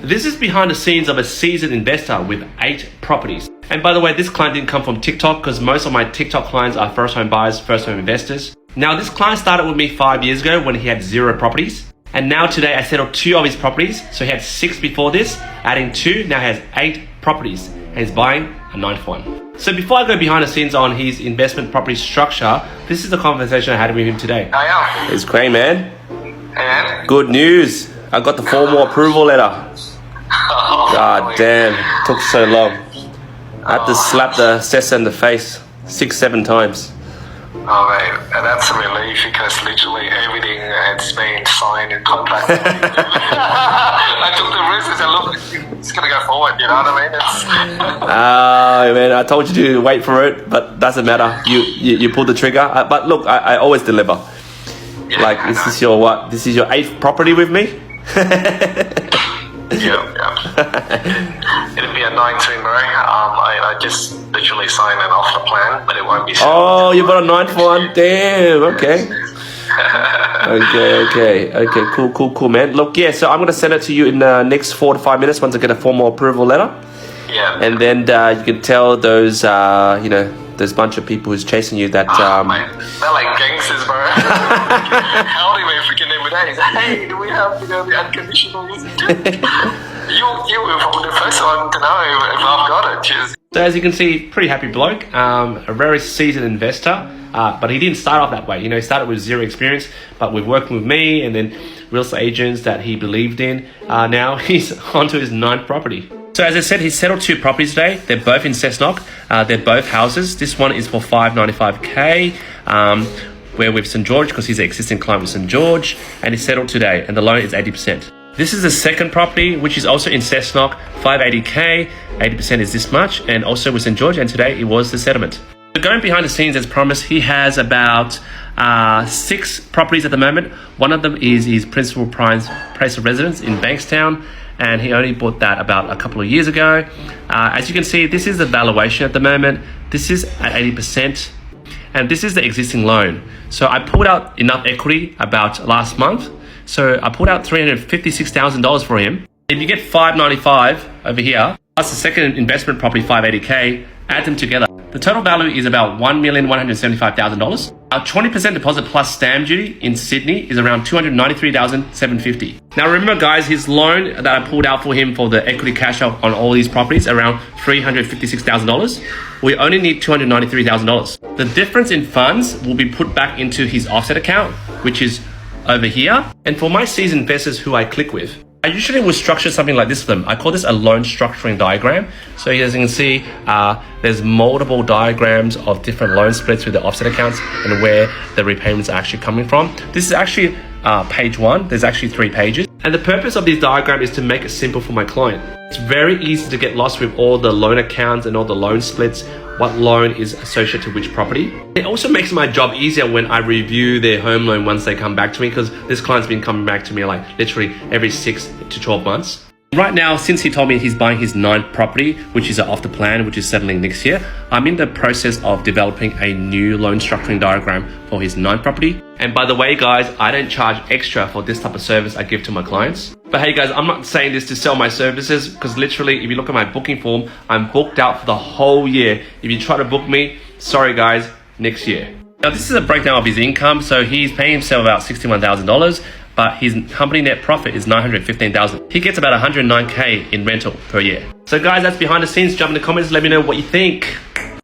This is behind the scenes of a seasoned investor with 8 properties. And by the way, this client didn't come from TikTok because most of my TikTok clients are first home buyers, first home investors. Now, this client started with me 5 years ago when he had 0 properties. And now today I settled 2 of his properties. So he had 6 before this, adding 2, now he has 8 properties and he's buying a 9th one. So before I go behind the scenes on his investment property structure, this is the conversation I had with him today. Hiya. It's great, man. Hey, man. Good news. I got the formal approval letter. God damn, took so long. I had to slap the assessor in the face 6-7 times. Oh, mate, that's a relief because literally everything has been signed and contracted. I took the risk and said, look, it's going to go forward, you know what I mean? Man, I told you to wait for it, but doesn't matter. You pulled the trigger. But look, I always deliver. Yeah, like, this is your what? This is your 8th property with me? Yeah. It'll be a 9th, bro. I just literally signed it off the plan, but it won't be soon. Oh, you got a 9th one? Damn, okay. Okay, cool, man. Look, yeah, so I'm going to send it to you in the next 4 to 5 minutes once I get a formal approval letter. Yeah. And then you can tell those, those bunch of people who's chasing you that... Mate, they're like gangsters, bro. Howdy, mate, freaking every day. Hey, do we have, the unconditional music? You were probably the first one to know if I've got it. Cheers. So as you can see, pretty happy bloke, a very seasoned investor, but he didn't start off that way. He started with 0 experience, but with working with me and then real estate agents that he believed in, now he's onto his 9th property. So as I said, he settled 2 properties today. They're both in Cessnock. They're both houses. This one is for $595K. We're with St. George because he's an existing client with St. George, and he settled today, and the loan is 80%. This is the second property, which is also in Cessnock, $580K, 80% is this much, and also with St. George, and today it was the settlement. So going behind the scenes, as promised, he has about 6 properties at the moment. One of them is his principal place of residence in Bankstown, and he only bought that about a couple of years ago. As you can see, this is the valuation at the moment. This is at 80%, and this is the existing loan. So I pulled out enough equity about last month. So I pulled out $356,000 for him. If you get $595 over here, plus the second investment property, $580K, add them together. The total value is about $1,175,000. Our 20% deposit plus stamp duty in Sydney is around $293,750. Now remember guys, his loan that I pulled out for him for the equity cash out on all these properties, around $356,000. We only need $293,000. The difference in funds will be put back into his offset account, which is over here. And for my seasoned investors who I click with, I usually would structure something like this for them. I call this a loan structuring diagram. So as you can see, there's multiple diagrams of different loan splits with the offset accounts and where the repayments are actually coming from. This is actually page 1. There's actually 3 pages. And the purpose of this diagram is to make it simple for my client. It's very easy to get lost with all the loan accounts and all the loan splits, what loan is associated to which property. It also makes my job easier when I review their home loan once they come back to me, because this client's been coming back to me like literally every 6 to 12 months. Right now, since he told me he's buying his 9th property, which is off the plan, which is settling next year, I'm in the process of developing a new loan structuring diagram for his 9th property. And by the way, guys, I don't charge extra for this type of service I give to my clients. But hey guys, I'm not saying this to sell my services, because literally, if you look at my booking form, I'm booked out for the whole year. If you try to book me, sorry guys, next year. Now this is a breakdown of his income. So he's paying himself about $61,000. But his company net profit is $915,000. He gets about $109K in rental per year. So guys, that's behind the scenes. Jump in the comments, let me know what you think.